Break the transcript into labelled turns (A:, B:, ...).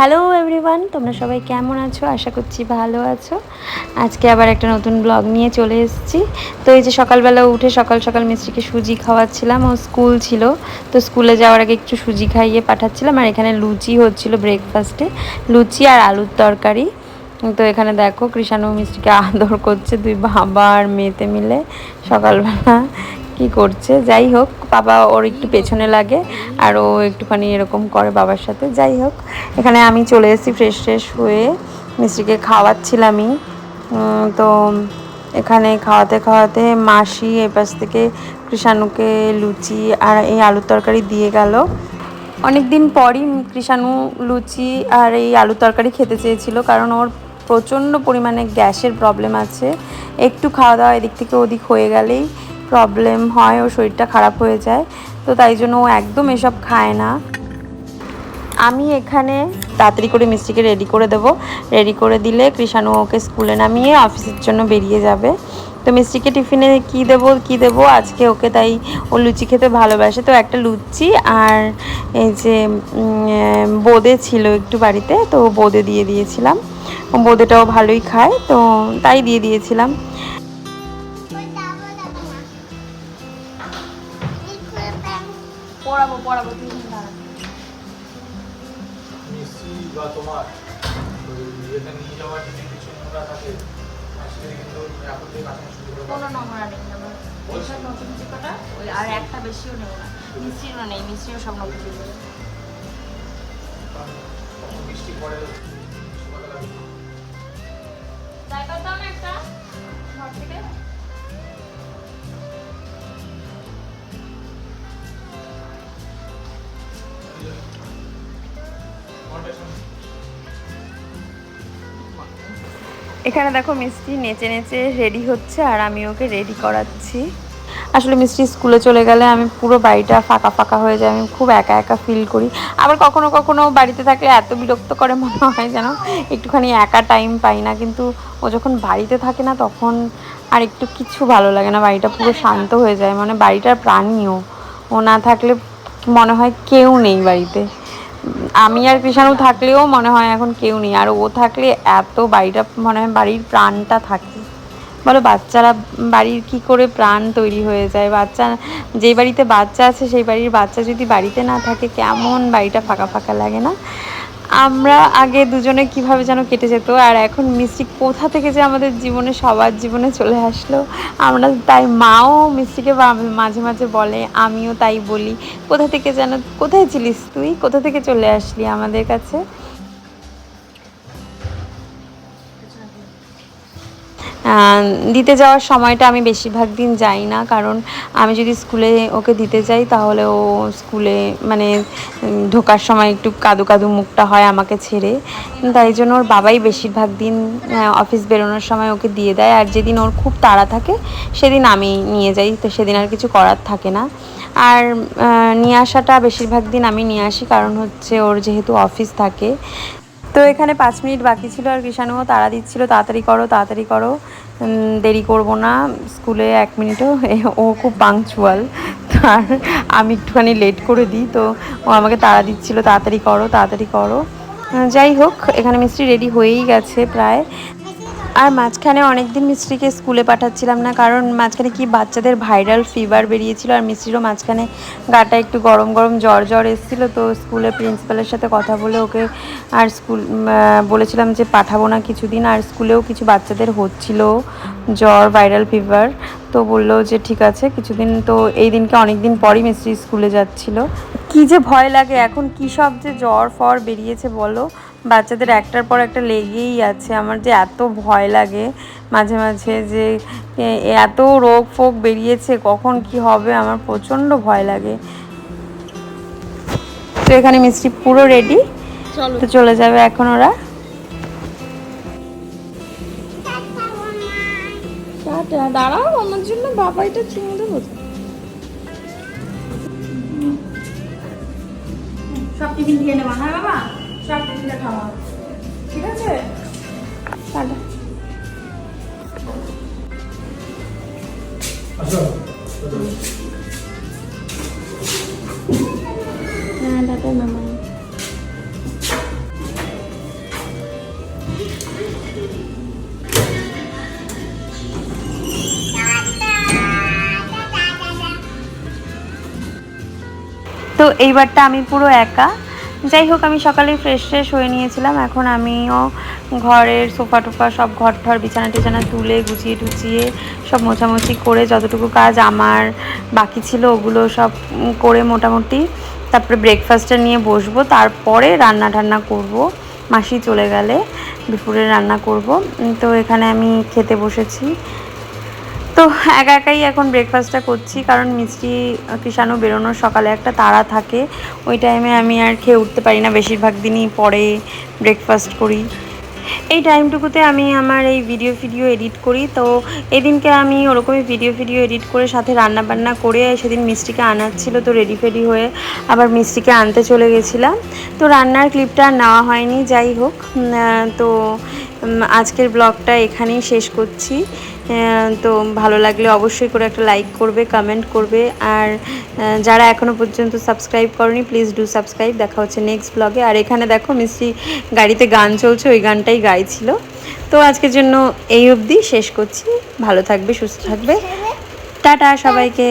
A: Hello everyone, তোমরা সবাই কেমন আছো? আশা করছি ভালো আছো। আজকে আবার একটা নতুন ব্লগ নিয়ে চলে এসেছি। তো এই যে সকালবেলা উঠে সকাল সকাল মিষ্টিকে সুজি খাওয়াচ্ছিলাম, ও স্কুল ছিল। তো স্কুলে যাওয়ার আগে একটু সুজি খাইয়ে পাঠাচ্ছিলাম। আর এখানে লুচি হচ্ছিল ব্রেকফাস্টে, লুচি আর আলুর তরকারি। তো এখানে দেখো কৃষাণু মিষ্টিকে আদর করছে, দুই বাবা আর মেয়েতে মিলে সকালবেলা কি করছে। যাই হোক, বাবা ওর একটু পেছনে লাগে আর ও একটুখানি এরকম করে বাবার সাথে। যাই হোক, এখানে আমি চলে এসেছি ফ্রেশ হয়ে, মিষ্টিকে খাওয়াচ্ছিলামই। তো এখানে খাওয়াতে খাওয়াতে মাসি এপাশ থেকে কৃষাণুকে লুচি আর এই আলুর তরকারি দিয়ে গেল। অনেক দিন পরই কৃষাণু লুচি আর এই আলুর তরকারি খেতে চেয়েছিল, কারণ ওর প্রচণ্ড পরিমাণে গ্যাসের প্রবলেম আছে। একটু খাওয়া দাওয়া এদিক থেকে ওদিক হয়ে গেলেই প্রবলেম হয়, ওর শরীরটা খারাপ হয়ে যায়। তো তাই জন্য ও একদম এসব খায় না। আমি এখানে তাড়াতাড়ি করে মিষ্টিকে রেডি করে দেবো। রেডি করে দিলে কৃষাণু ওকে স্কুলে নামিয়ে অফিসের জন্য বেরিয়ে যাবে। তো মিষ্টিকে টিফিনে কি দেবো আজকে ওকে, তাই ও লুচি খেতে ভালোবাসে। তো একটা লুচি আর এই যে বোঁদে ছিল একটু বাড়িতে, তো বোঁদে দিয়ে দিয়েছিলাম। বোঁদেটাও ভালোই খায়, তো তাই দিয়ে দিয়েছিলাম। পড়াবো
B: বা তোমার এটা নিয়ে যাওয়ার যদি কিছু নোংরা থাকে সেটা কিন্তু এখন থেকে কাটানো শুরু করে
A: কোনো নোংরা নেই আমার ওইসব নতুন চিকাটা, ওই আর একটা বেশিও নেই না, মিষ্টিরও নেই, মিষ্টিও সব নতুন চিকা।
B: বৃষ্টি পড়ে
A: জায়গা দাও না একটা ঘর থেকে। এখানে দেখো মিষ্টি নেচে নেচে রেডি হচ্ছে আর আমি ওকে রেডি করাচ্ছি। আসলে মিষ্টি স্কুলে চলে গেলে আমি পুরো বাড়িটা ফাঁকা ফাঁকা হয়ে যায়, আমি খুব একা একা ফিল করি। আবার কখনো কখনো বাড়িতে থাকলে এত বিরক্ত করে মনে হয় যেন একটুখানি একা টাইম পাই না, কিন্তু ও যখন বাড়িতে থাকে না তখন আর একটু কিছু ভালো লাগে না, বাড়িটা পুরো শান্ত হয়ে যায়, মানে বাড়িটার প্রাণীও ও না থাকলে মনে হয় কেউ নেই বাড়িতে। আমি আর কৃষাণু থাকলেও মনে হয় এখন কেউ নেই, আর ও থাকলে এত বাড়িটা মনে হয় বাড়ির প্রাণটা থাকে। বলো, বাচ্চারা বাড়ির কি করে প্রাণ তৈরি হয়ে যায়। বাচ্চা, যেই বাড়িতে বাচ্চা আছে সেই বাড়ির বাচ্চা যদি বাড়িতে না থাকে কেমন বাড়িটা ফাঁকা ফাঁকা লাগে না। আমরা আগে দুজনে কিভাবে যেন কেটে যেত, আর এখন মিষ্টি কোথা থেকে যে আমাদের জীবনে সবার জীবনে চলে আসলো। আমরা তাই, মাও মিষ্টিকে মাঝে মাঝে বলে, আমিও তাই বলি, কোথা থেকে যেন, কোথায় ছিলিস তুই, কোথা থেকে চলে আসলি আমাদের কাছে। দিতে যাওয়ার সময়টা আমি বেশিরভাগ দিন যাই না, কারণ আমি যদি স্কুলে ওকে দিতে যাই তাহলে ও স্কুলে মানে ঢোকার সময় একটু কাদু কাদু মুখটা হয় আমাকে ছেড়ে। তাই জন্য ওর বাবাই বেশিরভাগ দিন অফিস বেরোনোর সময় ওকে দিয়ে দেয়, আর যেদিন ওর খুব তাড়া থাকে সেদিন আমি নিয়ে যাই, তো সেদিন আর কিছু করার থাকে না। আর নিয়ে আসাটা বেশিরভাগ দিন আমি নিয়ে আসি, কারণ হচ্ছে ওর যেহেতু অফিস থাকে। তো এখানে 5 মিনিট বাকি ছিল আর কৃষাণুও তাড়া দিচ্ছিল, তাড়াতাড়ি করো, দেরি করব না স্কুলে 1 মিনিটও। ও খুব পাংচুয়াল, আর আমি একটুখানি লেট করে দিই, তো ও আমাকে তাড়া দিচ্ছিল, তাড়াতাড়ি করো। যাই হোক, এখানে মিষ্টি রেডি হয়েই গেছে প্রায়। আর মাঝখানে অনেক দিন মিষ্টিকে স্কুলে পাঠাচ্ছিলাম না, কারণ মাঝখানে কি বাচ্চাদের ভাইরাল ফিভার বেরিয়েছিল, আর মিষ্টিরও মাঝখানে গাটা একটু গরম জ্বর এসেছিলো। তো স্কুলের প্রিন্সিপালের সাথে কথা বলে ওকে আর বলেছিলাম যে পাঠাবো না কিছুদিন। আর স্কুলেও কিছু বাচ্চাদের হচ্ছিল জ্বর, ভাইরাল ফিভার, তো বললো যে ঠিক আছে কিছুদিন। তো এই দিনকে অনেক দিন পরই মিষ্টি স্কুলে যাচ্ছিলো। কি যে ভয় লাগে এখন, কী সব যে জ্বর ফর বেরিয়েছে বলো, বাচ্চাদের একটার পর একটা লেগেই আছে। আমার যে এত ভয় লাগে মাঝে মাঝে, যে এত রোগ ফোগ বেরিয়েছে, কখন কি হবে আমার প্রচণ্ড ভয় লাগে। তো এখানে মিষ্টি পুরো রেডি, তো চলে যাবে এখন ওরা। দাঁড়াও আমার জন্য, বাবা এটা চিনি দেবো। সব টিফিন খেয়ে নেবা, হ্যাঁ বাবা, সব টিফিনটা খাওয়া, ঠিক আছে? টাটা। হ্যাঁ টাটা মামা। এইবারটা আমি পুরো একা। যাই হোক, আমি সকালে ফ্রেশ হয়ে নিয়েছিলাম। এখন আমিও ঘরের সোফা টোফা সব ঘর ঠর বিছানা টিছানা তুলে গুছিয়ে টুচিয়ে সব মোছামুছি করে যতটুকু কাজ আমার বাকি ছিল ওগুলো সব করে মোটামুটি তারপরে ব্রেকফাস্টটা নিয়ে বসবো। তারপরে রান্না টান্না করবো, মাসি চলে গেলে দুপুরে রান্না করব। তো এখানে আমি খেতে বসেছি। তো একা একাই এখন ব্রেকফাস্টটা করছি, কারণ মিষ্টি কৃষাণু বেরোনোর সকালে একটা তাড়া থাকে, ওই টাইমে আমি আর খেয়ে উঠতে পারি না, বেশিরভাগ দিনই পরে ব্রেকফাস্ট করি। এই টাইমটুকুতে আমি আমার এই ভিডিও এডিট করি। তো এদিনকে আমি ওরকমই ভিডিও এডিট করে সাথে রান্না বান্না করে সেদিন মিষ্টিকে আনার ছিল, তো রেডি ফেডি হয়ে আবার মিষ্টিকে আনতে চলে গেছিলাম। তো রান্নার ক্লিপটা নেওয়া হয়নি। যাই হোক, তো আজকের ব্লগটা এখানেই শেষ করছি। তো ভালো লাগলে অবশ্যই করে একটা লাইক করবে, কমেন্ট করবে, আর যারা এখনও পর্যন্ত সাবস্ক্রাইব করনি প্লিজ ডু সাবস্ক্রাইব। দেখা হচ্ছে নেক্সট ব্লগে। আর এখানে দেখো মিষ্টি গাড়িতে গান চলছে, ওই গানটাই গাইছিল। তো আজকের জন্য এই অবধি শেষ করছি। ভালো থাকবে, সুস্থ থাকবে, টাটা সবাইকে।